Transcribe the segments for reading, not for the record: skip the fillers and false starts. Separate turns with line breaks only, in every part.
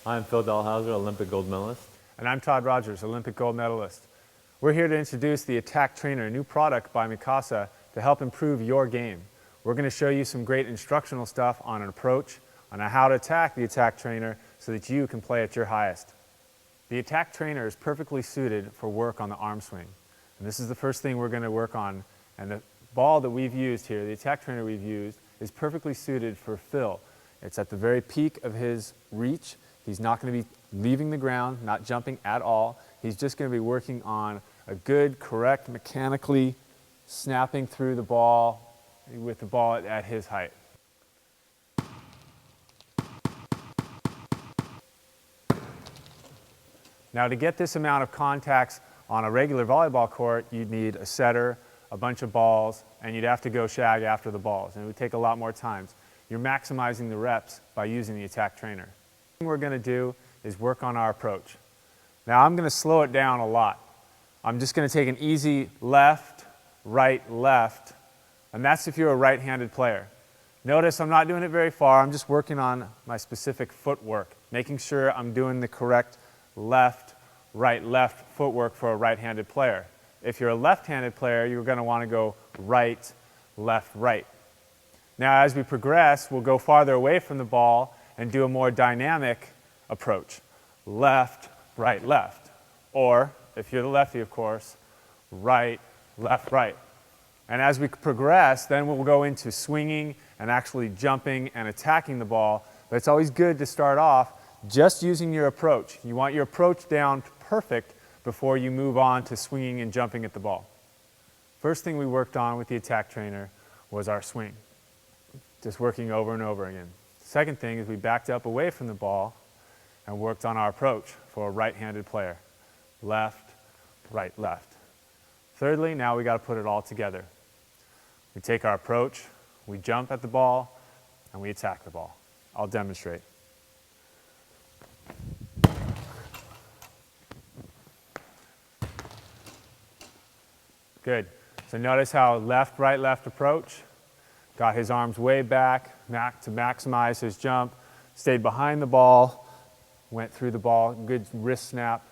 I'm Phil Dalhausser, Olympic gold medalist.
And I'm Todd Rogers, Olympic gold medalist. We're here to introduce the Attack Trainer, a new product by Mikasa to help improve your game. We're going to show you some great instructional stuff on an approach, on how to attack the Attack Trainer so that you can play at your highest. The Attack Trainer is perfectly suited for work on the arm swing. And this is the first thing we're going to work on. And the ball that we've used here, the Attack Trainer we've used, is perfectly suited for Phil. It's at the very peak of his reach. He's not going to be leaving the ground, not jumping at all. He's just going to be working on a good, correct, mechanically snapping through the ball with the ball at his height. Now, to get this amount of contacts on a regular volleyball court, you'd need a setter, a bunch of balls, and you'd have to go shag after the balls, and it would take a lot more times. You're maximizing the reps by using the Attack Trainer. What we're going to do is work on our approach. Now, I'm going to slow it down a lot. I'm just going to take an easy left, right, left, and that's if you're a right-handed player. Notice I'm not doing it very far. I'm just working on my specific footwork, making sure I'm doing the correct left, right, left footwork for a right-handed player. If you're a left-handed player, you're going to want to go right, left, right. Now, as we progress, we'll go farther away from the ball and do a more dynamic approach. Left, right, left. Or, if you're the lefty, of course, right, left, right. And as we progress, then we'll go into swinging and actually jumping and attacking the ball. But it's always good to start off just using your approach. You want your approach down perfect before you move on to swinging and jumping at the ball. First thing we worked on with the Attack Trainer was our swing. Just working over and over again. Second thing is we backed up away from the ball and worked on our approach for a right-handed player. Left, right, left. Thirdly, now we got to put it all together. We take our approach, we jump at the ball, and we attack the ball. I'll demonstrate. Good. So notice how left, right, left approach. Got his arms way back to maximize his jump. Stayed behind the ball. Went through the ball. Good wrist snap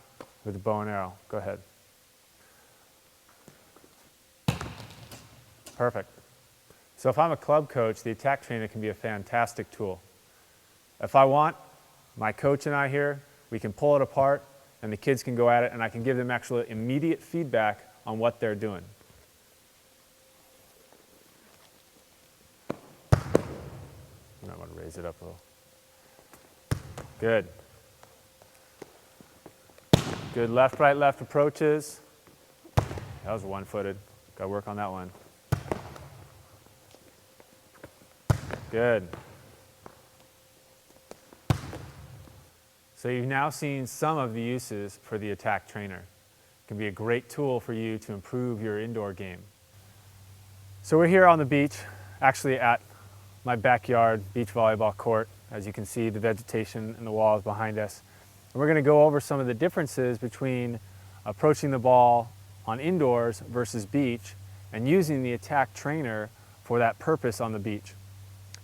with the bow and arrow. Go ahead. Perfect. So if I'm a club coach, the Attack Trainer can be a fantastic tool. If I want, my coach and I here, we can pull it apart and the kids can go at it and I can give them actual immediate feedback on what they're doing. I might want to raise it up a little. Good. Good left, right, left approaches. That was one-footed. Got to work on that one. Good. So you've now seen some of the uses for the Attack Trainer. It can be a great tool for you to improve your indoor game. So we're here on the beach, actually at my backyard beach volleyball court. As you can see, the vegetation and the walls behind us. And we're going to go over some of the differences between approaching the ball on indoors versus beach and using the Attack Trainer for that purpose on the beach.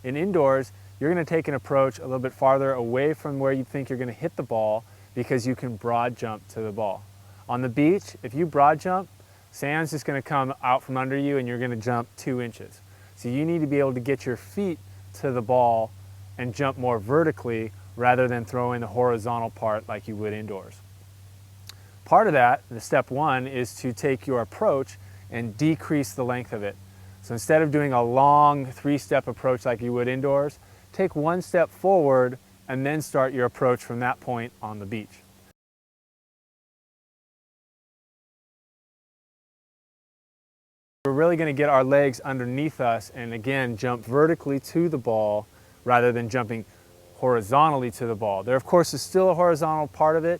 In indoors, you're going to take an approach a little bit farther away from where you think you're going to hit the ball because you can broad jump to the ball. On the beach, if you broad jump, sand's just going to come out from under you and you're going to jump 2 inches. So you need to be able to get your feet to the ball and jump more vertically rather than throw in the horizontal part like you would indoors. Part of that, the step one, is to take your approach and decrease the length of it. So instead of doing a long 3-step approach like you would indoors, take 1 step forward and then start your approach from that point on the beach. We're really going to get our legs underneath us and again jump vertically to the ball rather than jumping horizontally to the ball. There of course is still a horizontal part of it,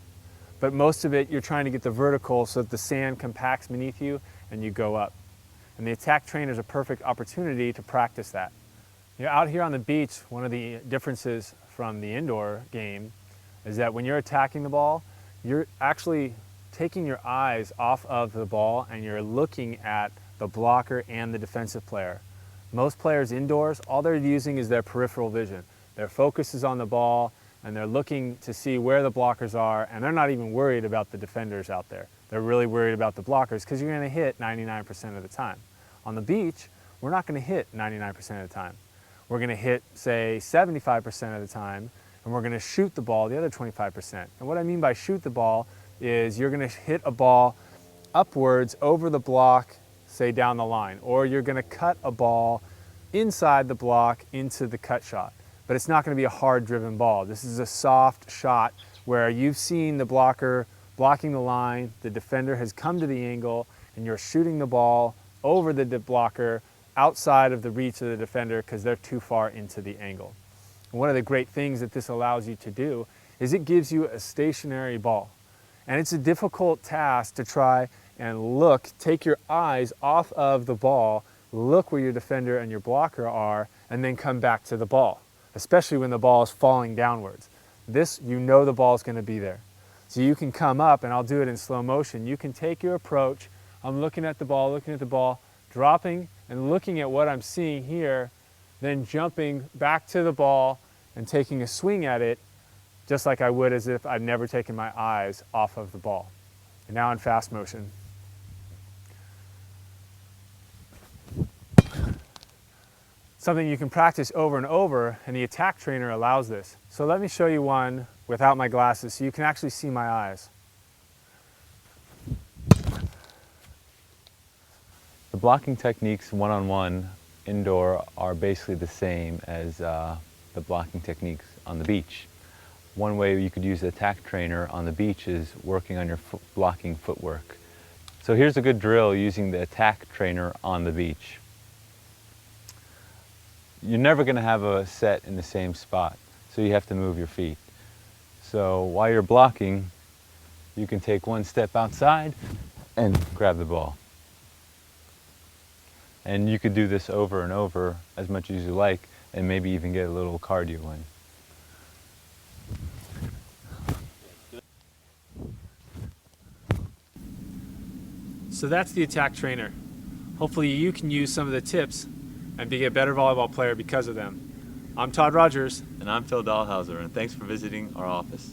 but most of it you're trying to get the vertical so that the sand compacts beneath you and you go up. And the Attack Trainer is a perfect opportunity to practice that. You know, out here on the beach, one of the differences from the indoor game is that when you're attacking the ball, you're actually taking your eyes off of the ball and you're looking at the blocker and the defensive player. Most players indoors, all they're using is their peripheral vision. Their focus is on the ball, and they're looking to see where the blockers are, and they're not even worried about the defenders out there. They're really worried about the blockers because you're going to hit 99% of the time. On the beach, we're not going to hit 99% of the time. We're going to hit, say, 75% of the time, and we're going to shoot the ball the other 25%. And what I mean by shoot the ball is you're going to hit a ball upwards over the block, say down the line, or you're going to cut a ball inside the block into the cut shot. But it's not going to be a hard driven ball. This is a soft shot where you've seen the blocker blocking the line, the defender has come to the angle, and you're shooting the ball over the blocker outside of the reach of the defender because they're too far into the angle. And one of the great things that this allows you to do is it gives you a stationary ball. And it's a difficult task to try and look, take your eyes off of the ball, look where your defender and your blocker are, and then come back to the ball, especially when the ball is falling downwards. This, you know the ball is going to be there. So you can come up, and I'll do it in slow motion. You can take your approach. I'm looking at the ball, dropping and looking at what I'm seeing here, then jumping back to the ball and taking a swing at it, just like I would as if I'd never taken my eyes off of the ball. And now in fast motion. Something you can practice over and over, and the attack trainer allows this. So let me show you one without my glasses so you can actually see my eyes.
The blocking techniques one-on-one indoor are basically the same as the blocking techniques on the beach. One way you could use the attack trainer on the beach is working on your blocking footwork. So here's a good drill using the attack trainer on the beach. You're never going to have a set in the same spot, so you have to move your feet. So while you're blocking, you can take one step outside and grab the ball. And you could do this over and over as much as you like, and maybe even get a little cardio in.
So that's the attack trainer. Hopefully you can use some of the tips and be a better volleyball player because of them. I'm Todd Rogers.
And I'm Phil Dalhausser, and thanks for visiting our office.